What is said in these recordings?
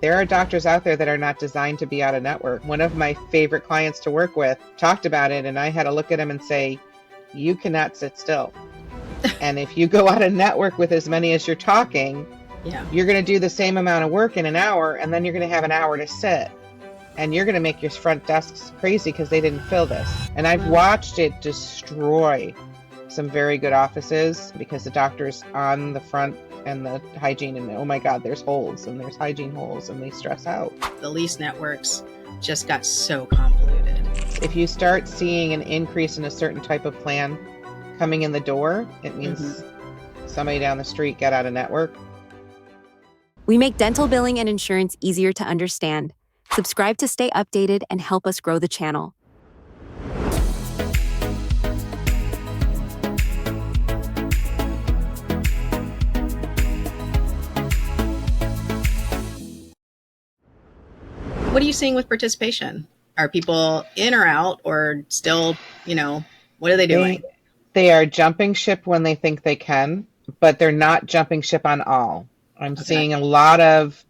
There are doctors out there that are not designed to be out of network. One of my favorite clients to work with talked about it, and I had to look at him and say, you cannot sit still. And if you go out of network with as many as you're talking, you're going to do the same amount of work in an hour, and then you're going to have an hour to sit. And you're going to make your front desks crazy because they didn't fill this. And I've watched it destroy some very good offices because the doctor's on the front and the hygiene, and oh my God, there's holes and there's hygiene holes and they stress out. The lease networks just got so convoluted. If you start seeing an increase in a certain type of plan coming in the door, it means somebody down the street got out of network. We make dental billing and insurance easier to understand. Subscribe to stay updated and help us grow the channel. What are you seeing with participation? Are people in or out, or still, what are they doing? They are jumping ship when they think they can, but they're not jumping ship on all. I'm seeing a lot of,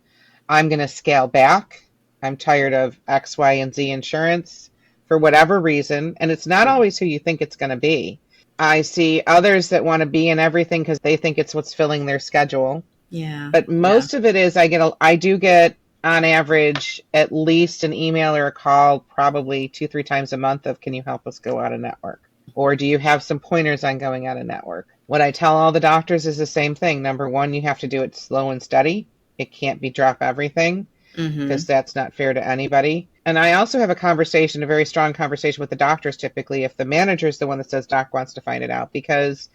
I'm going to scale back. I'm tired of X, Y, and Z insurance for whatever reason. And it's not always who you think it's going to be. I see others that want to be in everything because they think it's what's filling their schedule. Yeah. But most of it is, I do get on average at least an email or a call probably 2-3 times a month of, can you help us go out of network? Or do you have some pointers on going out of network? What I tell all the doctors is the same thing. Number one, you have to do it slow and steady. It can't be drop everything because that's not fair to anybody. And I also have a very strong conversation with the doctors typically if the manager is the one that says doc wants to find it out, because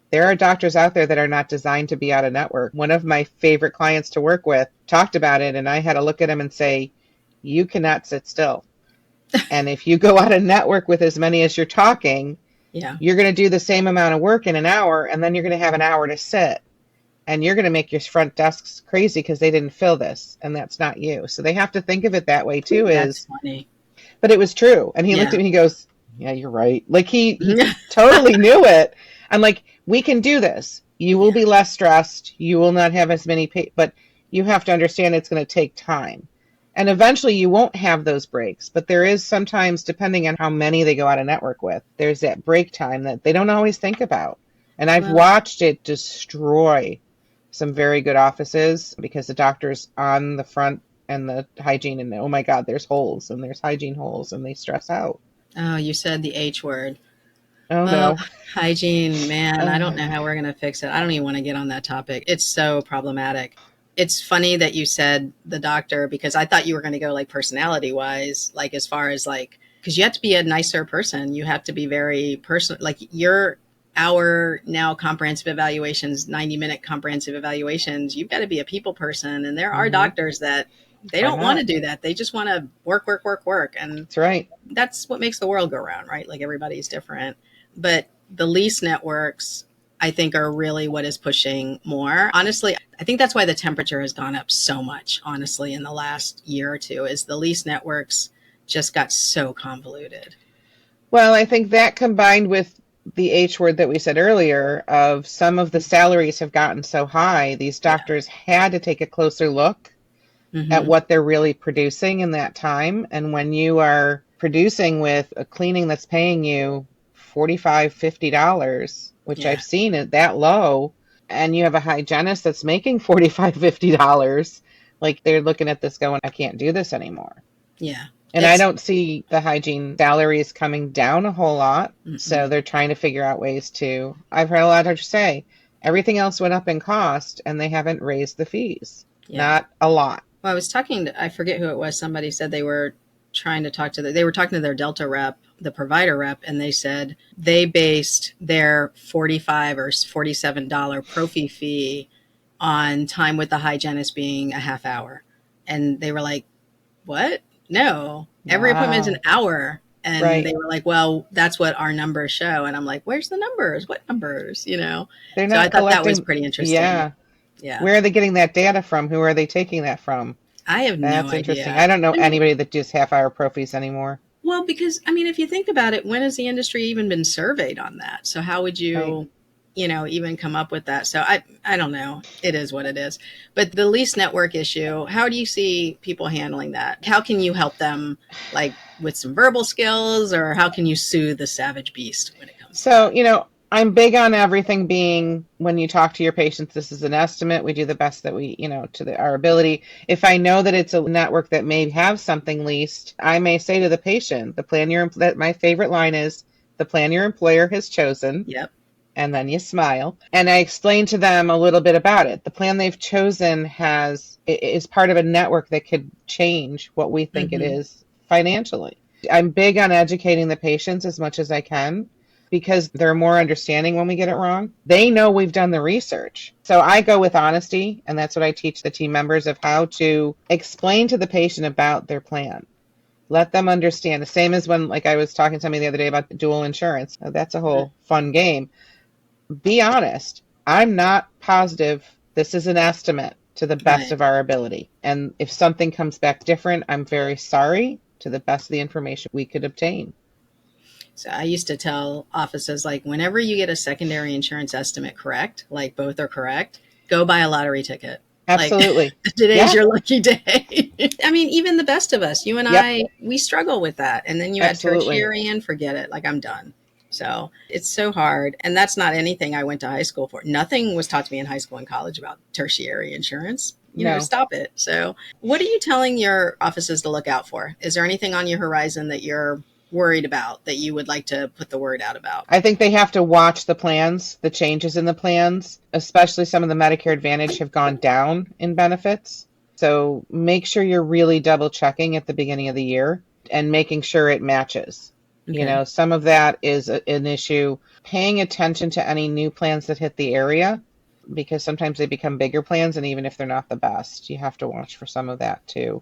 there are doctors out there that are not designed to be out of network. One of my favorite clients to work with talked about it, and I had to look at him and say, you cannot sit still. And if you go out of network with as many as you're talking, you're going to do the same amount of work in an hour, and then you're going to have an hour to sit. And you're going to make your front desks crazy because they didn't fill this, and that's not you. So they have to think of it that way too. That's funny. But it was true. And he looked at me and he goes, yeah, you're right. Like he totally knew it. I'm like, we can do this. You will be less stressed. You will not have as many, but you have to understand it's going to take time. And eventually you won't have those breaks. But there is sometimes, depending on how many they go out of network with, there's that break time that they don't always think about. And I've watched it destroy some very good offices because the doctor's on the front and the hygiene, and oh my God, there's holes and there's hygiene holes and they stress out. Oh, you said the H word. Oh, no. Hygiene, man, I don't know how we're going to fix it. I don't even want to get on that topic. It's so problematic. It's funny that you said the doctor, because I thought you were going to go like personality wise, like as far as like, because you have to be a nicer person. You have to be very personal. Like our now comprehensive evaluations, 90-minute comprehensive evaluations, you've got to be a people person. And there are doctors that they don't want to do that. They just want to work. And that's right. That's what makes the world go round, right? Like everybody's different. But the lease networks, I think, are really what is pushing more. Honestly, I think that's why the temperature has gone up so much, honestly, in the last year or two, is the lease networks just got so convoluted. Well, I think that combined with the H word that we said earlier of some of the salaries have gotten so high, these doctors had to take a closer look at what they're really producing in that time. And when you are producing with a cleaning that's paying you $45, $50, which I've seen it that low, and you have a hygienist that's making $45, $50, like they're looking at this going, I can't do this anymore. Yeah. And I don't see the hygiene salaries coming down a whole lot. So they're trying to figure out ways to, I've heard a lot of doctors say, everything else went up in cost and they haven't raised the fees. Not a lot. Well, I was talking to, I forget who it was. Somebody said they were trying to talk to they were talking to their Delta rep, the provider rep, and they said they based their $45 or $47 prophy fee on time with the hygienist being a half hour. And they were like, what? No, every appointment's an hour. And they were like, well, that's what our numbers show. And I'm like, where's the numbers? What numbers? They're not so I thought that was pretty interesting. Yeah. Where are they getting that data from? Who are they taking that from? I have no idea. That's interesting. I don't know anybody that does half-hour prophies anymore. Well, because, if you think about it, when has the industry even been surveyed on that? So how would you, even come up with that. So I don't know. It is what it is. But the lease network issue, how do you see people handling that? How can you help them, like with some verbal skills, or how can you soothe the savage beast when it comes to So, that? I'm big on everything being, when you talk to your patients, this is an estimate. We do the best that we, our ability. If I know that it's a network that may have something leased, I may say to the patient, my favorite line is, the plan your employer has chosen. Yep. And then you smile. And I explain to them a little bit about it. The plan they've chosen is part of a network that could change what we think it is financially. I'm big on educating the patients as much as I can, because they're more understanding when we get it wrong. They know we've done the research. So I go with honesty, and that's what I teach the team members, of how to explain to the patient about their plan. Let them understand. The same as when, like, I was talking to somebody the other day about dual insurance. That's a whole fun game. Be honest. I'm not positive. This is an estimate to the best Right. of our ability. And if something comes back different, I'm very sorry, to the best of the information we could obtain. So I used to tell offices, like, whenever you get a secondary insurance estimate correct, like both are correct, go buy a lottery ticket. Absolutely. Like, today's Yeah. your lucky day. I mean, even the best of us, you and Yep. I, we struggle with that. And then you add Absolutely. tertiary and forget it. Like, I'm done. So it's so hard. And that's not anything I went to high school for. Nothing was taught to me in high school and college about tertiary insurance. No. Stop it. So what are you telling your offices to look out for? Is there anything on your horizon that you're worried about, that you would like to put the word out about? I think they have to watch the plans, the changes in the plans, especially some of the Medicare Advantage have gone down in benefits. So make sure you're really double checking at the beginning of the year and making sure it matches. Okay. Some of that is an issue. Paying attention to any new plans that hit the area, because sometimes they become bigger plans, and even if they're not the best, you have to watch for some of that too.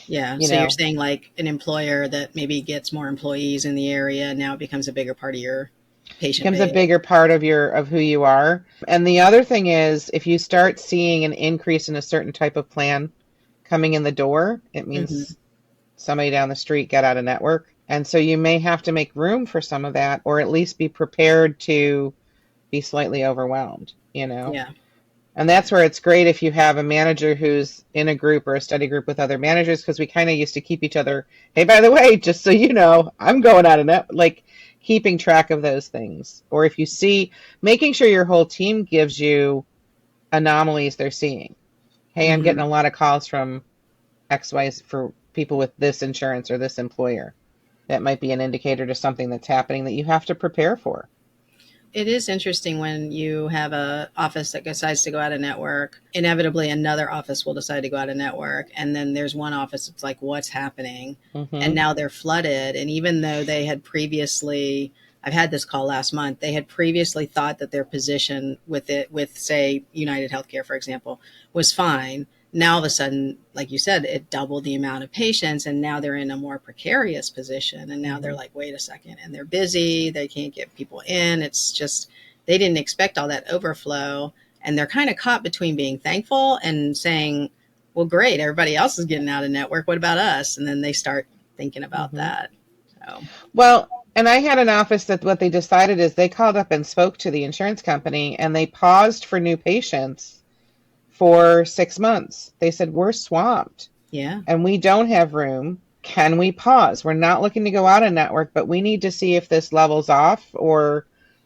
Yeah. So you're saying, like, an employer that maybe gets more employees in the area, now it becomes a bigger part of your patient Becomes a base. bigger part of who you are. And the other thing is, if you start seeing an increase in a certain type of plan coming in the door, it means somebody down the street got out of network. And so you may have to make room for some of that, or at least be prepared to be slightly overwhelmed, Yeah. And that's where it's great if you have a manager who's in a group or a study group with other managers, because we kind of used to keep each other, hey, by the way, just so you know, I'm going out of net, like keeping track of those things. Or if you see, making sure your whole team gives you anomalies they're seeing. Hey, I'm getting a lot of calls from XY for people with this insurance or this employer. That might be an indicator to something that's happening that you have to prepare for. It is interesting when you have a office that decides to go out of network. Inevitably, another office will decide to go out of network. And then there's one office that's like, what's happening? And now they're flooded. And even though they had previously, I've had this call last month, they had previously thought that their position with say, United Healthcare, for example, was fine. Now, all of a sudden, like you said, it doubled the amount of patients, and now they're in a more precarious position. And now they're like, wait a second, and they're busy. They can't get people in. It's just, they didn't expect all that overflow. And they're kind of caught between being thankful and saying, well, great, everybody else is getting out of network. What about us? And then they start thinking about that. So. Well, and I had an office that what they decided is they called up and spoke to the insurance company, and they paused for new patients for 6 months. They said, we're swamped. Yeah. And we don't have room. Can we pause? We're not looking to go out of network, but we need to see if this levels off, or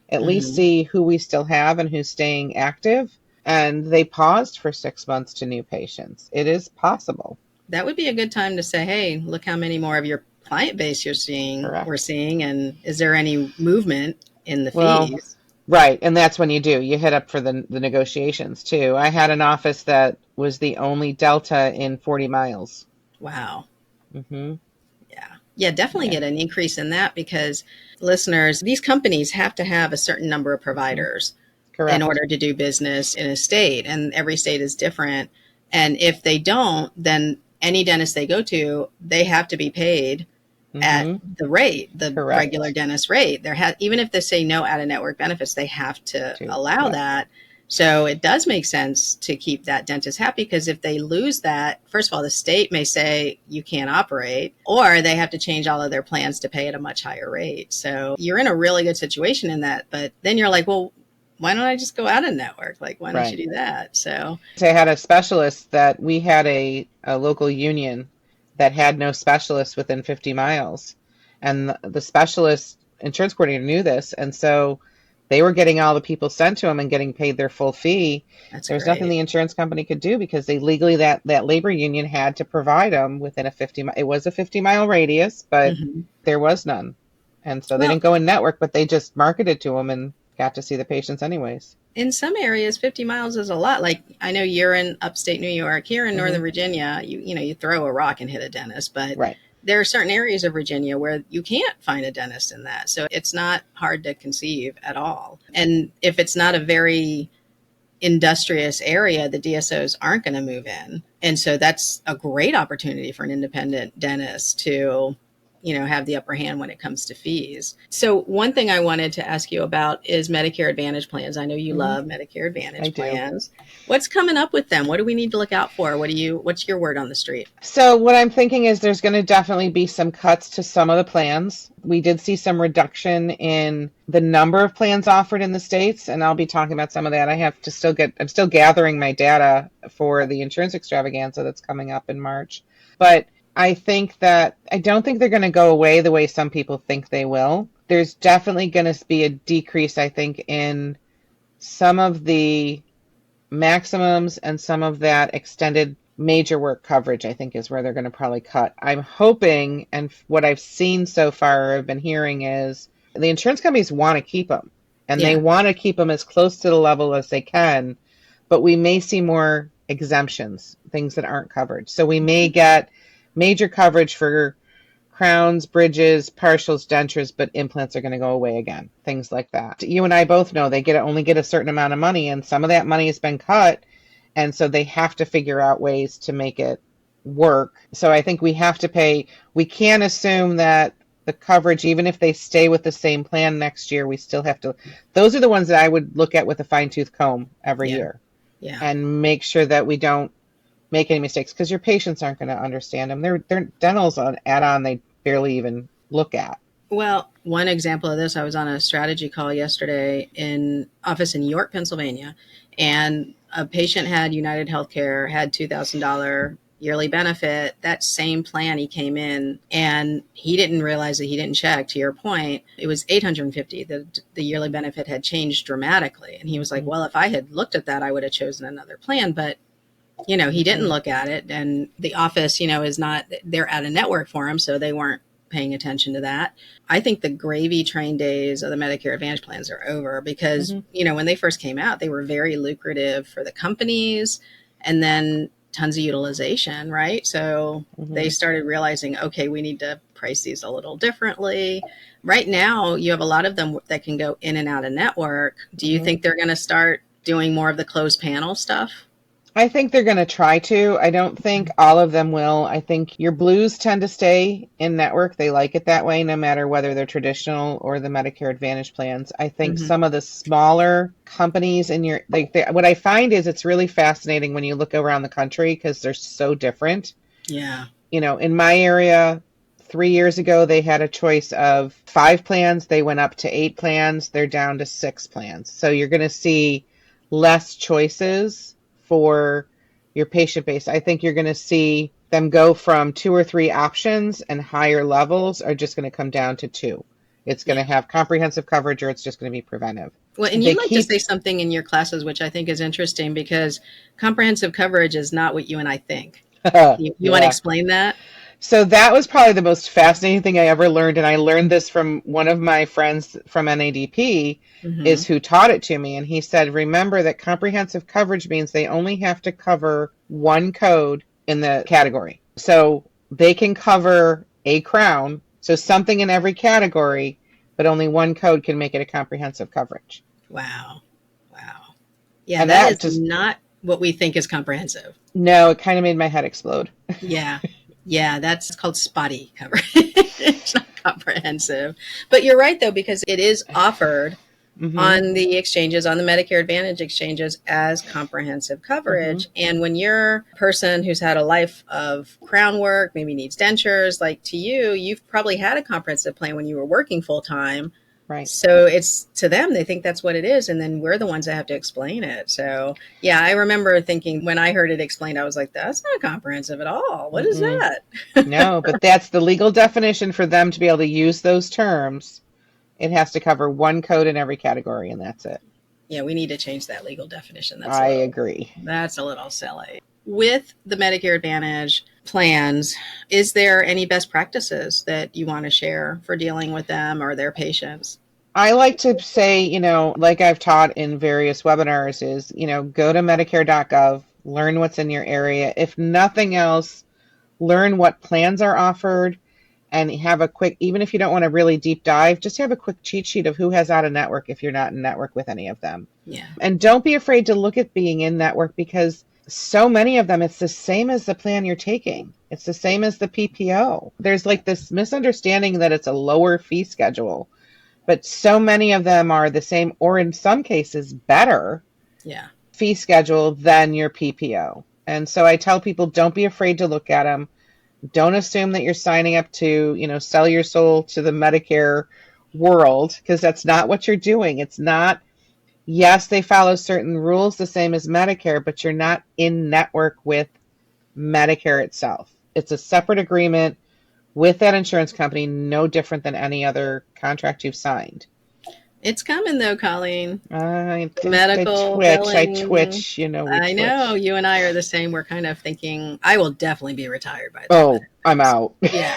at least see who we still have and who's staying active. And they paused for 6 months to new patients. It is possible. That would be a good time to say, hey, look how many more of your client base we're seeing, and is there any movement in the fees? Right. And that's when you hit up for the negotiations too. I had an office that was the only Delta in 40 miles. Wow. Yeah, definitely get an increase in that, because listeners, these companies have to have a certain number of providers in order to do business in a state, and every state is different. And if they don't, then any dentist they go to, they have to be paid at the rate, the regular dentist rate. Even if they say no out of network benefits, they have to allow that. So it does make sense to keep that dentist happy, because if they lose that, first of all, the state may say you can't operate, or they have to change all of their plans to pay at a much higher rate. So you're in a really good situation in that. But then you're like, well, why don't I just go out of network? Like, why don't you Right. do that? So, I had a specialist that we had a local union that had no specialist within 50 miles. And the specialist insurance coordinator knew this. And so they were getting all the people sent to them and getting paid their full fee. that's There's nothing great. the insurance company could do because they legally, that labor union had to provide them within a it was a 50-mile radius, but Hmm. there was none. And so they Well, didn't go in network, but they just marketed to them and got to see the patients anyways. in some areas, 50 miles is a lot. Like, I know you're in upstate New York. Here in Hmm. Northern Virginia, you throw a rock and hit a dentist, but Right. there are certain areas of Virginia where you can't find a dentist in that. So it's not hard to conceive at all. And if it's not a very industrious area, the DSOs aren't going to move in. And so that's a great opportunity for an independent dentist to, have the upper hand when it comes to fees. So one thing I wanted to ask you about is Medicare Advantage plans. I know you Hmm. love Medicare I Advantage do. plans. What's coming up with them? What do we need to look out for? What's your word on the street? So what I'm thinking is there's going to definitely be some cuts to some of the plans. We did see some reduction in the number of plans offered in the states, and I'll be talking about some of that. I'm still gathering my data for the insurance extravaganza that's coming up in March. But I don't think they're going to go away the way some people think they will. There's definitely going to be a decrease, I think, in some of the maximums and some of that extended major work coverage, I think, is where they're going to probably cut. I'm hoping, and what I've seen so far, I've been hearing is the insurance companies want to keep them, and they Yeah. want to keep them as close to the level as they can, but we may see more exemptions, things that aren't covered. So we may get major coverage for crowns, bridges, partials, dentures, but implants are going to go away again. Things like that. You and I both know they only get a certain amount of money, and some of that money has been cut, and so they have to figure out ways to make it work. So I think we have to pay. We can't assume that the coverage, even if they stay with the same plan next year, we still have to. Those are the ones that I would look at with a fine tooth comb every Yeah. year Yeah. and make sure that we don't make any mistakes because your patients aren't going to understand them. Their dental's an add-on they barely even look at. Well, one example of this, I was on a strategy call yesterday in office in York, Pennsylvania, and a patient had United Healthcare, had $2,000 yearly benefit. That same plan, he came in and he didn't realize that he didn't check. To your point, it was $850. The yearly benefit had changed dramatically, and he was like, "Well, if I had looked at that, I would have chosen another plan." But he didn't look at it, and the office, is not. They're at a network for him, so they weren't paying attention to that. I think the gravy train days of the Medicare Advantage plans are over because, when they first came out, they were very lucrative for the companies and then tons of utilization, right? So they started realizing, okay, we need to price these a little differently. Right now, you have a lot of them that can go in and out of network. Do you think they're going to start doing more of the closed panel stuff? I think they're going to try to. I don't think all of them will. I think your blues tend to stay in network. They like it that way, no matter whether they're traditional or the Medicare Advantage plans. I think Mm-hmm. some of the smaller companies what I find is it's really fascinating when you look around the country because they're so different. Yeah. In my area, 3 years ago, they had a choice of 5 plans. They went up to 8 plans. They're down to 6 plans. So you're going to see less choices for your patient base. I think you're going to see them go from 2 or 3 options, and higher levels are just going to come down to 2. It's going Yeah. to have comprehensive coverage, or it's just going to be preventive. Well, and They you like to keep say something in your classes, which I think is interesting because comprehensive coverage is not what you and I think. You want to yeah. explain that? So that was probably the most fascinating thing I ever learned, and I learned this from one of my friends from NADP, Mm-hmm. is who taught it to me, and he said, remember that comprehensive coverage means they only have to cover one code in the category. So they can cover a crown, so something in every category, but only one code can make it a comprehensive coverage. Wow. Wow. Yeah, And that that is just, not what we think is comprehensive. no, it kind of made my head explode. Yeah. Yeah, that's called spotty coverage. It's not comprehensive. But you're right, though, because it is offered Hmm. on the exchanges, on the Medicare Advantage exchanges, as comprehensive Hmm. coverage. And when you're a person who's had a life of crown work, maybe needs dentures, like to you, you've probably had a comprehensive plan when you were working full time. Right. So it's to them, they think that's what it is. And then we're the ones that have to explain it. So yeah, I remember thinking when I heard it explained, I was like, that's not comprehensive at all. What is Mm-mm. that? No, but that's the legal definition for them to be able to use those terms. It has to cover one code in every category, and that's it. Yeah, we need to change that legal definition. I agree. That's a little silly. With the Medicare Advantage plans, is there any best practices that you want to share for dealing with them or their patients? I like to say, like I've taught in various webinars, is, go to Medicare.gov, learn what's in your area. If nothing else, learn what plans are offered and have a quick, even if you don't want to really deep dive, just have a quick cheat sheet of who has out of network if you're not in network with any of them. Yeah. And don't be afraid to look at being in network, because so many of them, it's the same as the plan you're taking. It's the same as the PPO. There's like this misunderstanding that it's a lower fee schedule, but so many of them are the same, or in some cases better fee schedule than your PPO. And so I tell people, don't be afraid to look at them. Don't assume that you're signing up to, sell your soul to the Medicare world, because that's not what you're doing. It's not, yes, they follow certain rules the same as Medicare, but you're not in network with Medicare itself. It's a separate agreement with that insurance company, no different than any other contract you've signed. It's coming though, Colleen. Medical billing. I twitch. I know you and I are the same. We're kind of thinking, I will definitely be retired by then. Oh, I'm out. Yeah.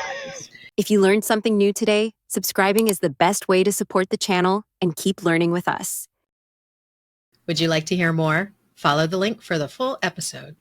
If you learned something new today, subscribing is the best way to support the channel and keep learning with us. Would you like to hear more? Follow the link for the full episode.